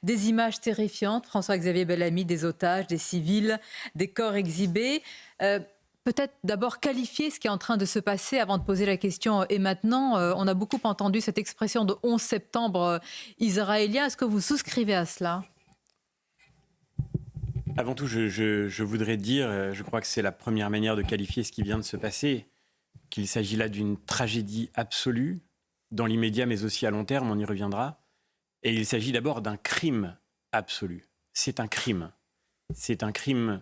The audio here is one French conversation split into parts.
Des images terrifiantes, François-Xavier Bellamy, des otages, des civils, des corps exhibés. Peut-être d'abord qualifier ce qui est en train de se passer avant de poser la question. Et maintenant, on a beaucoup entendu cette expression de 11 septembre israélien. Est-ce que vous souscrivez à cela ? Avant tout, je voudrais dire, je crois que c'est la première manière de qualifier ce qui vient de se passer, qu'il s'agit là d'une tragédie absolue, dans l'immédiat mais aussi à long terme, on y reviendra. Et il s'agit d'abord d'un crime absolu. C'est un crime. C'est un crime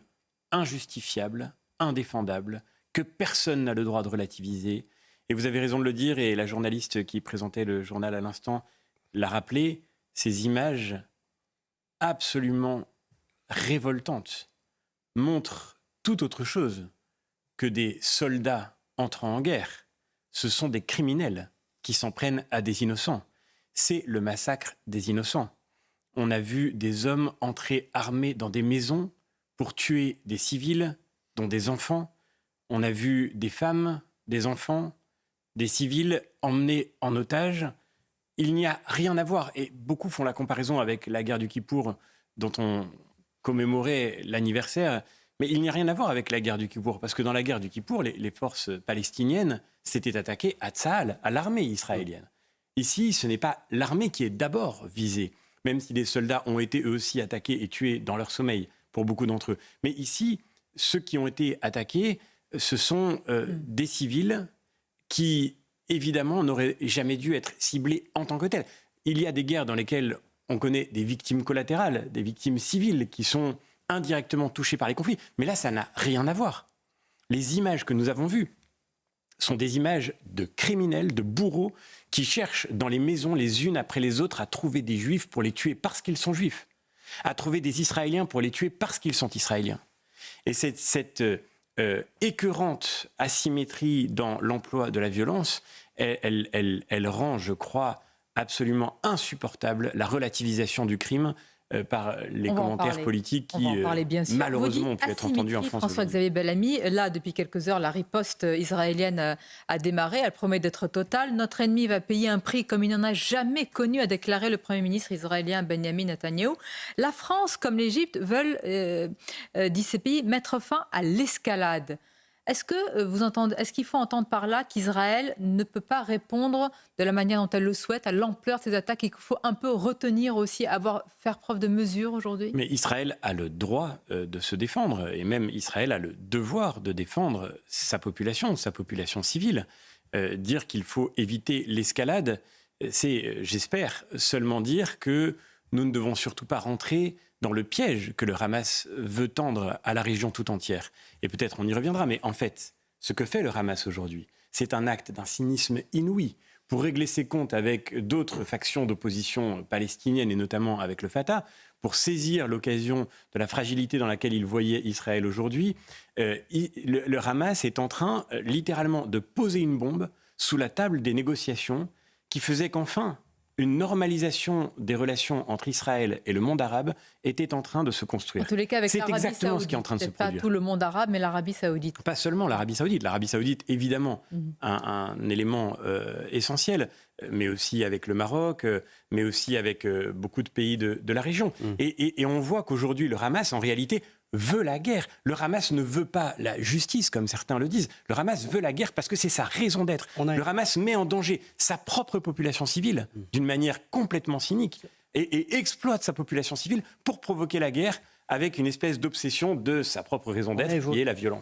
injustifiable, indéfendable, que personne n'a le droit de relativiser. Et vous avez raison de le dire, et la journaliste qui présentait le journal à l'instant l'a rappelé, ces images absolument révoltantes montrent tout autre chose que des soldats entrant en guerre. Ce sont des criminels qui s'en prennent à des innocents. C'est le massacre des innocents. On a vu des hommes entrer armés dans des maisons pour tuer des civils, dont des enfants. On a vu des femmes, des enfants, des civils emmenés en otage. Il n'y a rien à voir. Et beaucoup font la comparaison avec la guerre du Kippour, dont on commémorer l'anniversaire, mais il n'y a rien à voir avec la guerre du Kippour, parce que dans la guerre du Kippour, les forces palestiniennes s'étaient attaquées à Tsahal, à l'armée israélienne. Ici, ce n'est pas l'armée qui est d'abord visée, même si des soldats ont été eux aussi attaqués et tués dans leur sommeil, pour beaucoup d'entre eux. Mais ici, ceux qui ont été attaqués, ce sont des civils qui, évidemment, n'auraient jamais dû être ciblés en tant que tels. Il y a des guerres dans lesquelles on connaît des victimes collatérales, des victimes civiles qui sont indirectement touchées par les conflits. Mais là, ça n'a rien à voir. Les images que nous avons vues sont des images de criminels, de bourreaux qui cherchent dans les maisons les unes après les autres à trouver des juifs pour les tuer parce qu'ils sont juifs, à trouver des Israéliens pour les tuer parce qu'ils sont Israéliens. Et cette écœurante asymétrie dans l'emploi de la violence, elle rend, je crois, absolument insupportable la relativisation du crime par les commentaires politiques qui, malheureusement, ont pu être entendus en France. François-Xavier Bellamy, là, depuis quelques heures, la riposte israélienne a démarré. Elle promet d'être totale. Notre ennemi va payer un prix comme il n'en a jamais connu, a déclaré le Premier ministre israélien Benjamin Netanyahou. La France, comme l'Égypte, veulent, dit ces pays, mettre fin à l'escalade. Est-ce qu'il faut entendre par là qu'Israël ne peut pas répondre de la manière dont elle le souhaite à l'ampleur de ces attaques et qu'il faut un peu retenir aussi, faire preuve de mesure aujourd'hui ? Mais Israël a le droit de se défendre et même Israël a le devoir de défendre sa population civile. Dire qu'il faut éviter l'escalade, c'est, j'espère, seulement dire que nous ne devons surtout pas rentrer dans le piège que le Hamas veut tendre à la région tout entière. Et peut-être on y reviendra, mais en fait, ce que fait le Hamas aujourd'hui, c'est un acte d'un cynisme inouï pour régler ses comptes avec d'autres factions d'opposition palestinienne et notamment avec le Fatah, pour saisir l'occasion de la fragilité dans laquelle il voyait Israël aujourd'hui. Le Hamas est en train littéralement de poser une bombe sous la table des négociations qui faisait qu'enfin, une normalisation des relations entre Israël et le monde arabe était en train de se construire. En tous les cas, avec c'est l'Arabie exactement Saoudite, ce qui est en train de se pas produire. tout le monde arabe, mais l'Arabie Saoudite. Pas seulement l'Arabie Saoudite. L'Arabie Saoudite, évidemment, un élément essentiel, mais aussi avec le Maroc, mais aussi avec beaucoup de pays de la région. Et on voit qu'aujourd'hui, le Hamas, en réalité, veut la guerre. Le Hamas ne veut pas la justice, comme certains le disent. Le Hamas veut la guerre parce que c'est sa raison d'être. Le Hamas met en danger sa propre population civile d'une manière complètement cynique et exploite sa population civile pour provoquer la guerre avec une espèce d'obsession de sa propre raison d'être, qui est la violence.